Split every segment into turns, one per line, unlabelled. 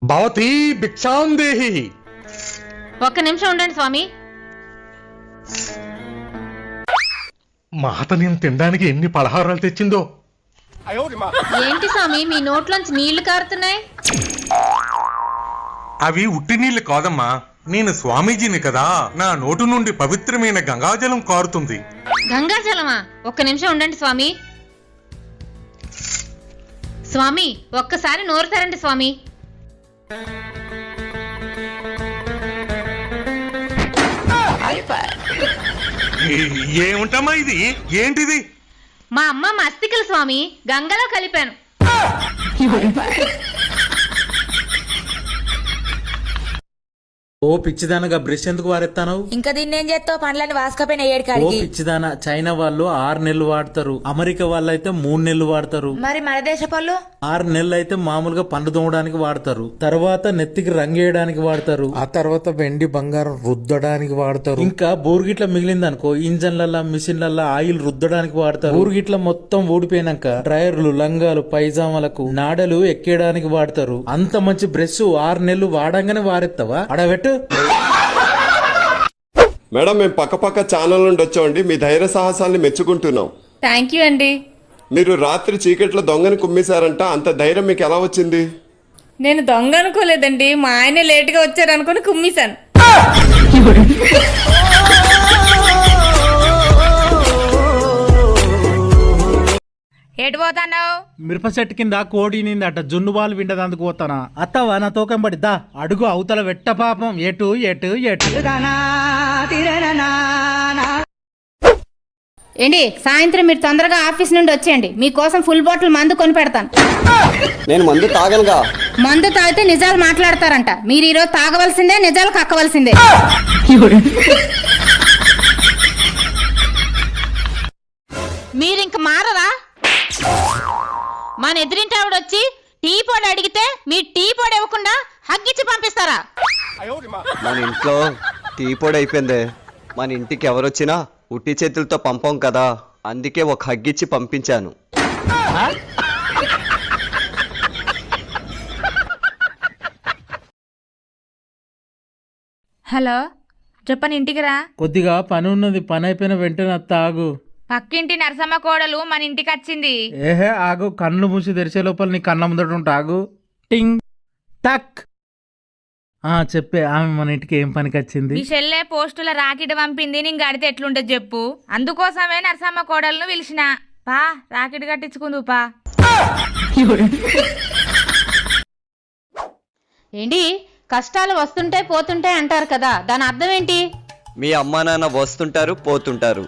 భవతి భిక్షాం దేహి.
ఒక్క నిమిషం ఉండండి స్వామి.
మాత నేను తినడానికి ఎన్ని పలహారాలు తెచ్చిందో.
ఏంటి స్వామి మీ నోట్లోంచి నీళ్లు కారుతున్నాయి?
అవి ఉట్టి నీళ్లు కాదమ్మా, నేను స్వామీజీని కదా, నా నోటు నుండి పవిత్రమైన గంగాజలం కారుతుంది.
గంగాజలమా? ఒక్క నిమిషం ఉండండి స్వామి. స్వామి ఒక్కసారి నోరు తెరండి స్వామి.
ఏముంటమ్మా ఇది? ఏంటిది?
మా అమ్మ మస్తికలు స్వామి, గంగలో కలిపాను.
ఓ పిచ్చిదానగా బ్రష్ ఎందుకు వారెత్తాను?
ఇంకా దీన్ని ఏం చేస్తావు? పండ్లని వాసుకపోయిన
ఓ
ఏడుకాడికి.
పిచ్చిదాన, చైనా వాళ్ళు 6 నెలలు వాడతారు, అమెరికా వాళ్ళు అయితే 3 నెలలు వాడతారు,
మరి మన దేశ పళ్ళు
6 నెలలు అయితే మామూలుగా పండు తోమడానికి వాడతారు, తర్వాత నెత్తికి రంగేయడానికి వాడతారు, ఆ తర్వాత వెండి బంగారం రుద్దడానికి వాడతారు, ఇంకా బోర్గిట్ల మిగిలిందనుకో ఇంజన్లల్లా మిషన్లల్లా ఆయిల్ రుద్దడానికి వాడతారు. బోర్గిట్ల మొత్తం ఊడిపోయినాక డ్రైయర్లు, లంగాలు, పైజామాలకు నాడలు ఎక్కేయడానికి వాడతారు. అంత మంచి బ్రష్ 6 నెలలు వాడంగానే వారెత్తావా? అడబెట్టు.
మేడం, మేము పక్క ఛానల్ నుండి వచ్చామండి. మీ ధైర్య సాహసాల్ని మెచ్చుకుంటున్నాం.
థ్యాంక్ యూ అండి.
మీరు రాత్రి చీకట్లో దొంగని కుమ్మేశారంట, అంత ధైర్యం మీకు ఎలా వచ్చింది?
నేను దొంగ అనుకోలేదండి, మా ఆయన లేటుగా వచ్చారనుకుని కుమ్మేశాను.
ఎటు పోతాన్నావు?
మిరప చెట్టు కింద కోడి నిందట, జున్ను బాలు విండదందుకు పోతానా? అత్తవా నా తోకం పడిద్దా? అడుగు అవతల వెట్ట పాపం. ఎటు ఎటు ఎటు.
ఏంటి సాయంత్రం మీరు తొందరగా ఆఫీస్ నుండి వచ్చేయండి, మీకోసం ఫుల్ బాటిల్ మందు కొని పెడతాను.
నేను మందు తాగనుగా.
మందు తాగితే నిజాలు మాట్లాడతారంట. మీరు ఈరోజు తాగవలసిందే, నిజాలు కక్కవలసిందే. మీరింక మారరా? మన ఎదురింటి ఆవిడ వచ్చి టీ పొడి అడిగితే మీరు టీ పొడి ఇవ్వకుండా హగ్గిచ్చి పంపిస్తారా?
మన ఇంట్లో టీ పొడి అయిపోయింది. మన ఇంటికి ఎవరొచ్చినా ఉట్టి చేతులతో పంపం కదా, అందుకే ఒక హగ్గిచ్చి పంపించాను.
హలో, చెప్పని ఇంటికి రా.
కొద్దిగా పని ఉన్నది, పని అయిపోయిన వెంటనే అత్త ఆగు.
పక్కింటి నరసమ్మ కోడలు మన ఇంటికి వచ్చింది.
ఏహే ఆగు, కళ్ళు మూసి తెరిచే లోపల నీ కన్న ముందట ఉంటా. ఆగు. టింగ్ టక్. చెప్పే, ఆమె మన ఇంటికి ఏం పనికి వచ్చింది?
మీ చెల్లె పోస్టుల రాకెట్ పంపింది, నేను గడితే ఎట్లుంటది చెప్పు. అందుకోసమే నరసమ్మ కోడలను పిలిచిన. పా రాకెట్ కట్టించుకుందు పా.
ఏంటి కష్టాలు వస్తుంటాయి పోతుంటాయి అంటారు కదా, దాని అర్థం ఏంటి?
మీ అమ్మా నాన్న వస్తుంటారు పోతుంటారు.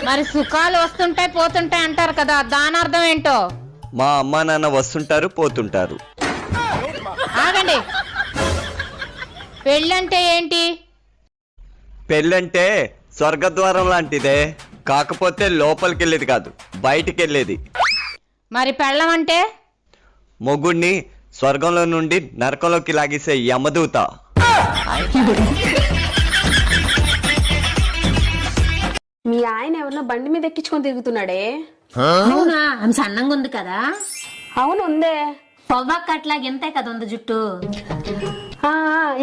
మరి సుఖాలు వస్తుంటాయి పోతుంటాయి అంటారు కదా, దాని అర్థం ఏంటో?
మా అమ్మా నాన్న వస్తుంటారు పోతుంటారు.
ఆగండి, పెళ్ళంటే ఏంటి?
పెళ్ళంటే స్వర్గద్వారం లాంటిదే, కాకపోతే లోపలికి వెళ్ళేది కాదు, బయటికి వెళ్ళేది.
మరి పెళ్ళం అంటే?
మొగుణ్ణి స్వర్గంలో నుండి నరకంలోకి లాగేసే యమదూత.
మీ ఆయన ఎవరినో బండి మీద ఎక్కించుకొని తిరుగుతున్నాడే.
అవునా? ఆమె సన్నంగా ఉంది కదా.
అవును ఉందే.
పొవ్వక్క అట్లాగా ఇంతే కదా ఉంది జుట్టు.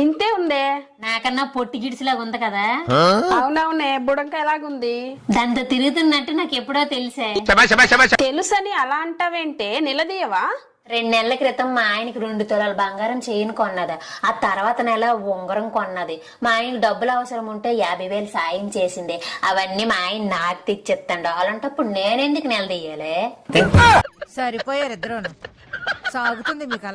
ఇంతే ఉందే.
నాకన్నా పొట్టి గిడిసిలాగా ఉంది కదా.
అవునవునే, బుడంక ఎలాగుంది?
దాంతో తిరుగుతున్నట్టు నాకు ఎప్పుడో తెలిసే.
తెలుసని అలా అంటావేంటే, నిలదీయవా?
2 నెలల క్రితం మా ఆయనకి 2 తులాల బంగారం చైన్ కొన్నది. ఆ తర్వాత నెల ఉంగరం కొన్నది. మా ఆయనకి డబ్బులు అవసరం ఉంటే 50,000 సాయం చేసింది. అవన్నీ మా ఆయన నాకు తెచ్చిస్తాడు. అలాంటప్పుడు నేనెందుకు నిలదీయాలి?
సరిపోయారు ఇద్దరు. సాగుతుంది మీకు అలా.